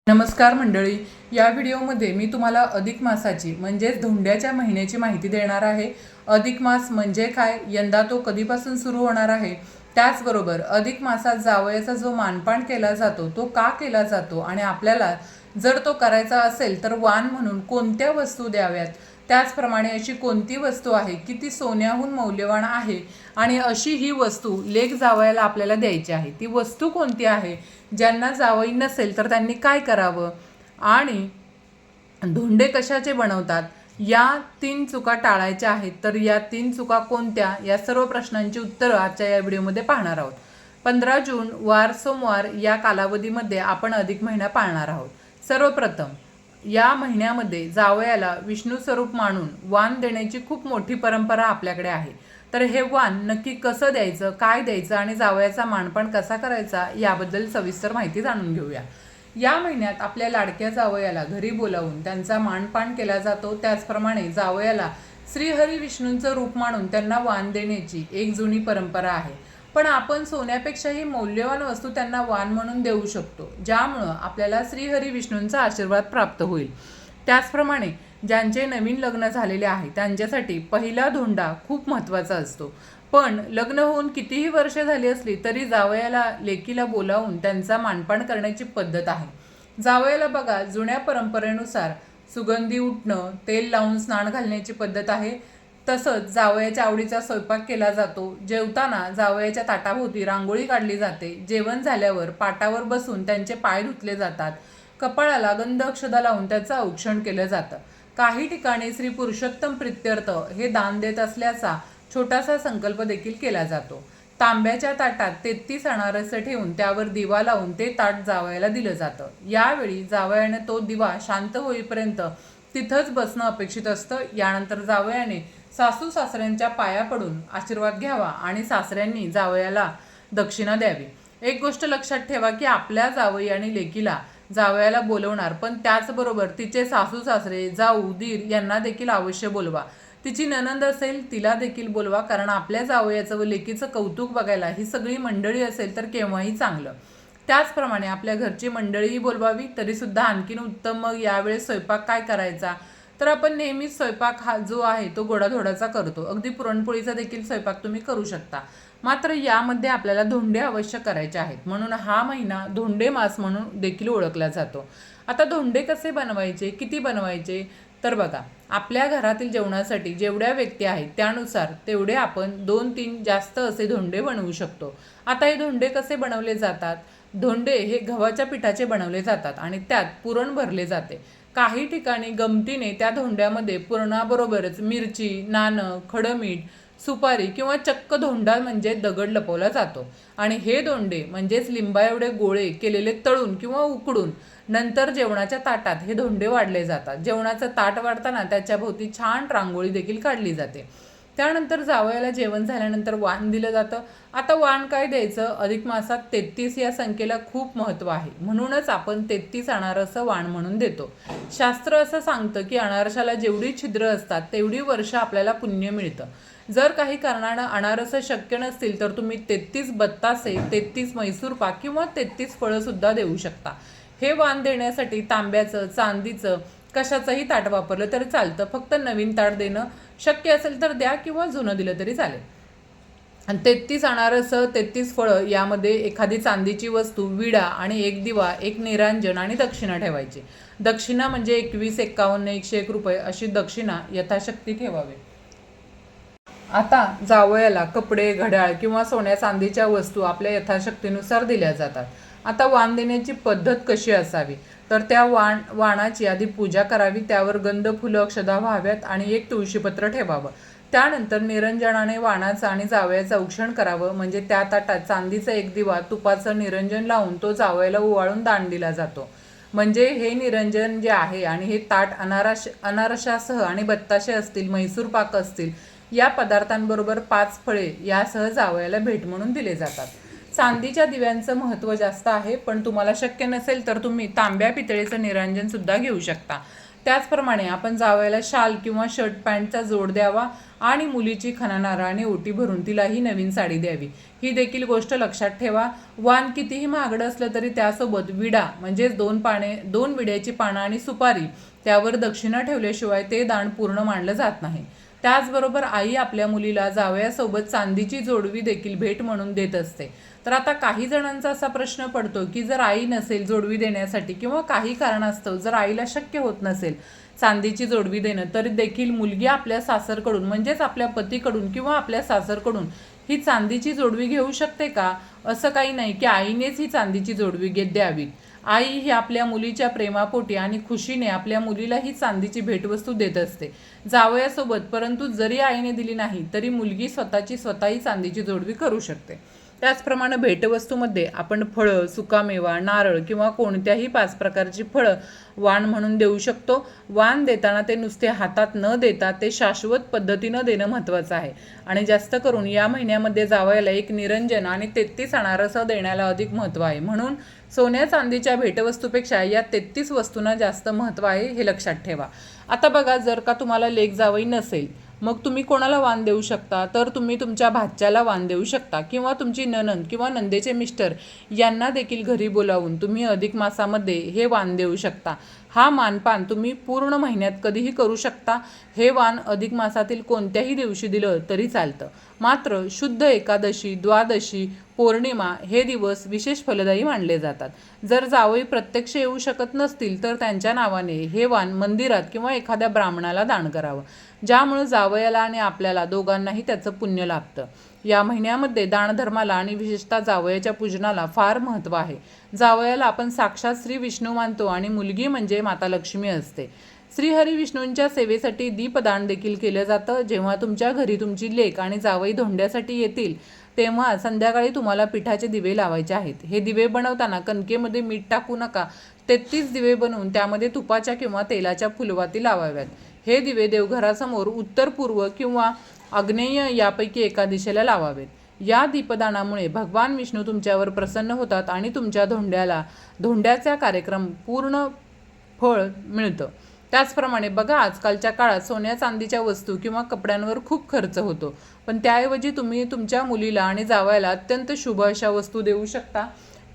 नमस्कार मंडळी, या व्हिडिओमध्ये मी तुम्हाला अधिक मासाची म्हणजेच धोंड्याच्या महिन्याची माहिती देणार आहे। अधिक मास म्हणजे काय, यंदा तो कधीपासून सुरू होणार आहे, त्याचबरोबर अधिक मासात जावयाचा जो मानपान केला जातो तो का केला जातो आणि आपल्याला जर तो करायचा असेल तर वाण म्हणून कोणत्या वस्तू द्याव्यात, त्याचप्रमाणे अशी कोणती वस्तू आहे की ती सोन्याहून मौल्यवान आहे आणि अशी ही वस्तू लेक जावयाला आपल्याला द्यायची आहे, ती वस्तू कोणती आहे, ज्यांना जावई नसेल तर त्यांनी काय करावं आणि धोंडे कशाचे बनवतात, या 3 चुका टाळायच्या आहेत। तर या 3 चुका कोणत्या, या सर्व प्रश्नांची उत्तरं आजच्या या व्हिडिओमध्ये पाहणार आहोत। 15 जून वार सोमवार या कालावधीमध्ये आपण अधिक महिना पाळणार आहोत। सर्वप्रथम या महिन्यामध्ये जावयाला विष्णू स्वरूप मानून वाण देण्याची खूप मोठी परंपरा आपल्याकडे आहे। तर हे वाण नक्की कसं द्यायचं, काय द्यायचं आणि जावयाचा मानपान कसा करायचा याबद्दल सविस्तर माहिती जाणून घेऊया। या महिन्यात आपल्या लाडक्या जावयाला घरी बोलावून त्यांचा मानपान केला जातो। त्याचप्रमाणे जावयाला श्रीहरी विष्णूंचं रूप मानून त्यांना वाण देण्याची एक जुनी परंपरा आहे। पण आपण सोन्यापेक्षाही मौल्यवान वस्तू त्यांना वाण म्हणून देऊ शकतो, ज्यामुळं आपल्याला श्रीहरी विष्णूंचा आशीर्वाद प्राप्त होईल। त्याचप्रमाणे ज्यांचे नवीन लग्न झालेले आहे त्यांच्यासाठी पहिला धोंडा खूप महत्त्वाचा असतो। पण लग्न होऊन कितीही वर्ष झाली असली तरी जावयाला लेकीला बोलावून त्यांचा मानपान करण्याची पद्धत आहे। जावयाला बघा, जुन्या परंपरेनुसार सुगंधी उठणं, तेल लावून स्नान घालण्याची पद्धत आहे। तसंच जावयाच्या आवडीचा स्वयंपाक केला जातो। जेवताना जावयाच्या ताटाभोवती रांगोळी काढली जाते। जेवण झाल्यावर पाटावर बसून त्यांचे पाय धुतले जातात। कपाळाला गंध अक्षदा लावून त्याचं औक्षण केलं जातं। काही ठिकाणी श्री पुरुषोत्तम प्रित्यर्थ हे दान देत असल्याचा छोटासा संकल्प देखील केला जातो। तांब्याच्या ताटात 33 अनारसे ठेवून त्यावर दिवा लावून ते ताट जावयाला दिलं जातं। यावेळी जावयाने तो दिवा शांत होईपर्यंत तिथंच बसणं अपेक्षित असतं। यानंतर जावयाने सासू सासऱ्यांच्या पाया पडून आशीर्वाद घ्यावा आणि सासऱ्यांनी जावयाला दक्षिणा द्यावी। एक गोष्ट लक्षात ठेवा की आपल्या जावई आणि लेकीला जावयाला बोलवणार, पण त्याचबरोबर तिचे सासू सासरे, जाऊ, दीर यांना देखील अवश्य बोलवा। तिची नणंद असेल तिला देखील बोलवा, कारण आपल्या जावयाचं व लेकीचं कौतुक बघायला ही सगळी मंडळी असेल तर केव्हाही चांगलं। त्याचप्रमाणे आपल्या घरची मंडळीही बोलवावी, तरीसुद्धा आणखीन उत्तम। मग यावेळेस स्वयंपाक काय करायचा, तर आपण नेहमीच स्वयंपाक हा जो आहे तो गोडाधोडाचा करतो। अगदी पुरणपोळीचा देखील स्वयंपाक तुम्ही करू शकता, मात्र यामध्ये आपल्याला धोंडे अवश्य करायचे आहेत, म्हणून हा महिना धोंडे मास म्हणून देखील ओळखला जातो। आता धोंडे कसे बनवायचे, किती बनवायचे, तर बघा, आपल्या घरातील जेवणासाठी जेवढ्या व्यक्ती आहेत त्यानुसार तेवढे आपण 2-3 जास्त असे धोंडे बनवू शकतो। आता हे धोंडे कसे बनवले जातात, धोंडे हे गव्हाच्या पिठाचे बनवले जातात आणि त्यात पुरण भरले जाते। काही ठिकाणी गमतीने त्या धोंड्यामध्ये पुरणाबरोबरच मिरची, नाणं, खडमीठ, सुपारी किंवा चक्क धोंडा म्हणजे दगड लपवला जातो आणि हे धोंडे म्हणजेच लिंबा एवढे गोळे केलेले तळून किंवा उकडून नंतर जेवणाच्या ताटात हे धोंडे वाढले जातात। जेवणाचं ताट वाढताना त्याच्या भोवती छान रांगोळी देखील काढली जाते। त्यानंतर जावयाला जेवण झाल्यानंतर वाण दिलं जातं। आता वाण काय द्यायचं, अधिक मासात 33 या संख्येला खूप महत्त्व आहे, म्हणूनच आपण 33 अनारसं वाण म्हणून देतो। शास्त्र असं सांगतं की अनारशाला जेवढी छिद्र असतात तेवढी वर्ष आपल्याला पुण्य मिळतं। जर काही कारणानं अनारसं शक्य नसतील तर तुम्ही 33 बत्तासे, 33 मैसूर पाक किंवा 33 फळंसुद्धा देऊ शकता। हे वाण देण्यासाठी तांब्याचं, चांदीचं कशाचंही ताट वापरलं तरी चालतं, फक्त नवीन ताट देणं शक्य असेल तर द्या किंवा जुनं दिलं तरी चालेल। आणि 33 अनारसं, 33 फळं, यामध्ये एखादी चांदीची वस्तू, विडा आणि एक दिवा, एक निरांजन आणि दक्षिणा ठेवायची। दक्षिणा म्हणजे 21, 51, 101 रुपये अशी दक्षिणा यथाशक्ती ठेवावी। आता जावयाला कपडे, घड्याळ किंवा सोन्या चांदीच्या वस्तू आपल्या यथाशक्तीनुसार दिल्या जातात। आता वाण देण्याची पद्धत कशी असावी, तर त्या वाणाची आधी पूजा करावी, त्यावर गंध, फुलं, अक्षदा व्हाव्यात आणि एक तुळशीपत्र ठेवावं। त्यानंतर निरंजनाने वाणाचं आणि जावयाचं औक्षण करावं, म्हणजे त्या ताटात चांदीचा एक दिवा तुपाचं निरंजन लावून तो जावयाला ओवाळून दान दिला जातो। म्हणजे हे निरंजन जे आहे आणि हे ताट अनारशासह आणि बत्ताशे असतील, मैसूर पाक असतील या पदार्थांबरोबर 5 फळे यासह जावयाला भेट म्हणून दिले जातात। चांदीच्या दिव्यांचं महत्त्व जास्त आहे, पण तुम्हाला शक्य नसेल तर तुम्ही तांब्या पितळेचं निरांजन सुद्धा घेऊ शकता। त्याचप्रमाणे आपण जावयाला शाल किंवा शर्ट पॅन्टचा जोड द्यावा आणि मुलीची खणा नारळाने ओटी भरून तिलाही नवीन साडी द्यावी। ही देखील गोष्ट लक्षात ठेवा। वाण कितीही महागडं असलं तरी त्यासोबत विडा म्हणजेच 2 विड्याची पानं आणि सुपारी त्यावर दक्षिणा ठेवल्याशिवाय ते दान पूर्ण मानलं जात नाही। त्याचबरोबर आई आपल्या मुलीला जावयासोबत चांदीची जोडवी देखील भेट म्हणून देत असते। तर आता काही जणांचा असा प्रश्न पडतो की जर आई नसेल जोडवी देण्यासाठी किंवा काही कारणास्तव जर आईला शक्य होत नसेल चांदीची जोडवी देणं, तर देखील मुलगी आपल्या सासरकडून म्हणजेच आपल्या पतीकडून किंवा आपल्या सासरकडून ही चांदीची जोडवी घेऊ शकते का? असं काही नाही की आईनेच ही चांदीची जोडवी द्यावी। आई ही आपल्या मुलीच्या प्रेमापोटी आणि खुशीने आपल्या मुलीला ही चांदीची भेटवस्तू देत असते जावयासोबत। परंतु जरी आईने दिली नाही तरी मुलगी स्वतःही चांदीची जोडवी करू शकते। त्याचप्रमाणे भेटवस्तूमध्ये आपण फळं, सुकामेवा, नारळ किंवा कोणत्याही 5 प्रकारची फळं वाण म्हणून देऊ शकतो। वाण देताना ते नुसते हातात न देता ते शाश्वत पद्धतीनं देणं महत्त्वाचं आहे आणि जास्त करून या महिन्यामध्ये जावयाला एक निरंजन आणि 33 अनारसं देण्याला अधिक महत्त्व आहे। म्हणून सोन्या चांदीच्या भेटवस्तूपेक्षा या 33 वस्तूंना जास्त महत्त्व आहे, हे लक्षात ठेवा। आता बघा, जर का तुम्हाला लेक जावई नसेल मग तुम्ही कोणाला वाण देऊ शकता? तर तुम्ही तुमच्या भाच्याला वाण देऊ शकता किंवा तुमची नणंद किंवा नंदेचे मिस्टर यांना देखील घरी बोलावून तुम्ही अधिक मासामध्ये हे वाण देऊ शकता। हा मानपान तुम्ही पूर्ण महिन्यात कधीही करू शकता। हे वाण अधिक मासातील कोणत्याही दिवशी दिलं तरी चालतं, मात्र शुद्ध एकादशी, द्वादशी, पौर्णिमा हे दिवस विशेष फलदायी मानले जातात। जर जावई प्रत्यक्ष येऊ शकत नसतील तर त्यांच्या नावाने हे वाण मंदिरात किंवा एखाद्या ब्राह्मणाला दान करावं, ज्यामुळे जावयाला आणि आपल्याला दोघांनाही त्याचं पुण्य लाभतं। या महिन्यामध्ये दानधर्माला आणि विशेषतः जावयाच्या पूजनाला फार महत्त्व आहे। जावयाला आपण साक्षात श्री विष्णू मानतो आणि मुलगी म्हणजे माता लक्ष्मी असते। श्रीहरी विष्णूंच्या सेवेसाठी दीपदान देखील केलं जातं। जेव्हा तुमच्या घरी तुमची लेक आणि जावई धोंड्यासाठी येतील तेव्हा संध्याकाळी तुम्हाला पिठाचे दिवे लावायचे आहेत। हे दिवे बनवताना कणकेमध्ये मीठ टाकू नका। 33 दिवे बनवून त्यामध्ये तुपाच्या किंवा तेलाच्या फुलवाती लावाव्यात। हे दिवे देवघरासमोर उत्तर, पूर्व किंवा आग्नेय यापैकी एका दिशेला लावावेत। या दीपदानामुळे भगवान विष्णू तुमच्यावर प्रसन्न होतात आणि तुमच्या धोंड्याचा कार्यक्रम पूर्ण फळ मिळतं। त्याचप्रमाणे बघा, आजकालच्या काळात सोन्या चांदीच्या वस्तू किंवा कपड्यांवर खूप खर्च होतो, पण त्याऐवजी तुम्ही तुमच्या मुलीला आणि जावयाला अत्यंत शुभ अशा वस्तू देऊ शकता।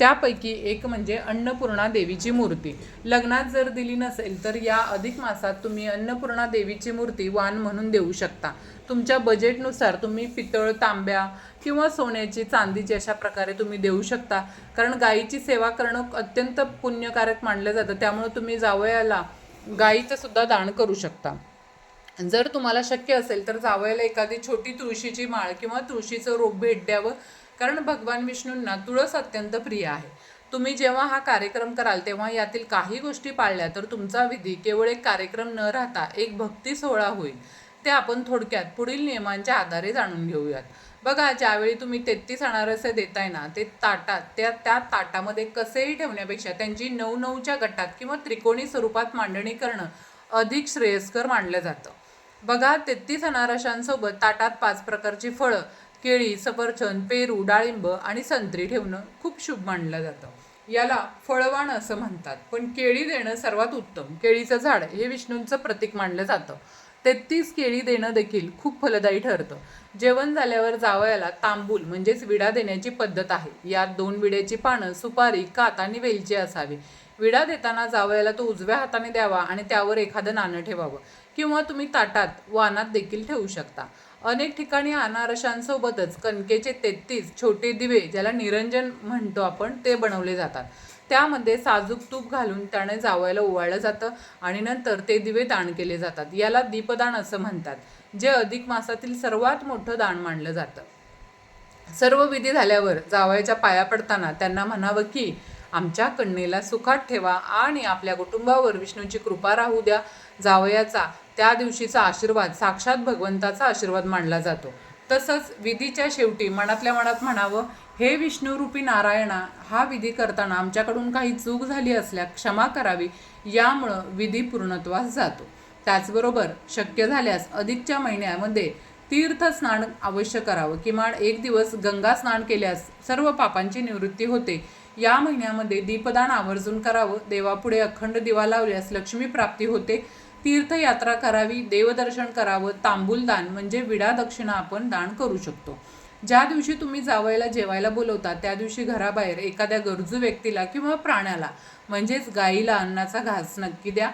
त्यापैकी एक म्हणजे अन्नपूर्णा देवीची मूर्ती। लग्नात जर दिली नसेल तर या अधिक मासात तुम्ही अन्नपूर्णा देवीची मूर्ती वाण म्हणून देऊ शकता। तुमच्या बजेटनुसार तुम्ही पितळ, तांब्या किंवा सोन्याची, चांदीची अशा प्रकारे तुम्ही देऊ शकता, कारण गायीची सेवा करणं अत्यंत पुण्यकारक मानलं जातं। त्यामुळे तुम्ही जावयाला गायीचं सुद्धा दान करू शकता। जर तुम्हाला शक्य असेल तर जावयाला एखादी छोटी तुळशीची माळ किंवा तुळशीचं रोप भेट द्यावं, कारण भगवान विष्णूंना तुळस अत्यंत प्रिय आहे। तुम्ही जेव्हा हा कार्यक्रम कराल तेव्हा यातील काही गोष्टी पाळल्या तर तुमचा विधी केवळ एक कार्यक्रम न राहता एक भक्ती सोहळा होईल। ते आपण थोडक्यात पुढील नियमांच्या आधारे जाणून घेऊयात। बघा, ज्यावेळी तुम्ही 33 अनारसे देताय ना, ते त्या ताटामध्ये कसेही ठेवण्यापेक्षा त्यांची 9-9च्या गटात किंवा त्रिकोणी स्वरूपात मांडणी करणं अधिक श्रेयस्कर मानलं जातं। बघा, 33 अनारशांसोबत ताटात 5 प्रकारची फळं, केळी, सफरचंद, पेरू, डाळिंब आणि संत्री ठेवणं खूप शुभ मानलं जातं। याला फळवाण असं म्हणतात, पण केळी देणं सर्वात उत्तम। केळीचं झाड हे विष्णूंचं प्रतीक मानलं जातं। 33 केळी देणं देखील खूप फलदायी ठरतं। जेवण झाल्यावर जावयाला तांबूल म्हणजेच विडा देण्याची पद्धत आहे। यात 2 विड्याची पानं, सुपारी, कात आणि वेलची असावी। विडा देताना जावयाला तो उजव्या हाताने द्यावा आणि त्यावर एखादं नाणं ठेवावं किंवा तुम्ही ताटात वानात देखील ठेवू शकता। अनेक ठिकाणी अनारशांसोबतच कणकेचे 33 छोटे दिवे, ज्याला निरंजन म्हणतो आपण, ते बनवले जातात। त्यामध्ये साजूक तूप घालून त्याने जावयाला ओवाळलं जातं आणि नंतर ते दिवे दान केले जातात। याला दीपदान असं म्हणतात, जे अधिक मासातील सर्वात मोठं दान मानलं जातं। सर्व विधी झाल्यावर जावयाच्या पाया पडताना त्यांना म्हणावं की आमच्या कन्येला सुखात ठेवा आणि आपल्या कुटुंबावर विष्णूची कृपा राहू द्या। जावयाचा त्या दिवशीचा आशीर्वाद साक्षात भगवंताचा आशीर्वाद मानला जातो। तसंच विधीच्या शेवटी मनातल्या मनात म्हणावं, हे विष्णुरूपी नारायणा, हा विधी करताना आमच्याकडून काही चूक झाली असल्यास क्षमा करावी। यामुळं विधी पूर्णत्वास जातो। त्याचबरोबर शक्य झाल्यास अधिकच्या महिन्यामध्ये तीर्थस्नान अवश्य करावं। किमान 1 दिवस गंगा स्नान केल्यास सर्व पापांची निवृत्ती होते। या महिन्यामध्ये दीपदान आवर्जून करावं. देवापुढे अखंड दिवा लावल्यास लक्ष्मी प्राप्ती होते. तीर्थयात्रा करावी, देवदर्शन करावं. तांबूल दान म्हणजे विडा दक्षिणा आपण दान करू शकतो. ज्या दिवशी तुम्ही जावयाला जेवायला बोलवता त्या दिवशी घराबाहेर एखाद्या गरजू व्यक्तीला किंवा प्राण्याला म्हणजेच गाईला अन्नाचा घास नक्की द्या.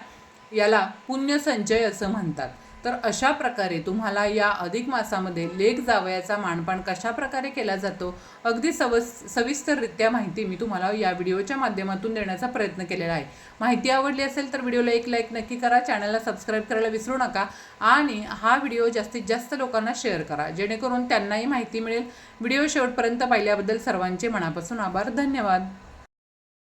याला पुण्य संचय असं म्हणतात. तर अशा प्रकारे तुम्हाला या अधिक मासामध्ये लेक जावयाचा मानपान कशा प्रकारे केला जातो अगदी सविस्तररित्या माहिती मी तुम्हाला या व्हिडिओच्या माध्यमातून देण्याचा प्रयत्न केलेला आहे. माहिती आवडली असेल तर व्हिडिओला एक लाईक नक्की करा, चॅनलला सबस्क्राईब करायला विसरू नका आणि हा व्हिडिओ जास्तीत जास्त लोकांना शेअर करा जेणेकरून त्यांनाही माहिती मिळेल. व्हिडिओ शेवटपर्यंत पाहिल्याबद्दल सर्वांचे मनापासून आभार. धन्यवाद.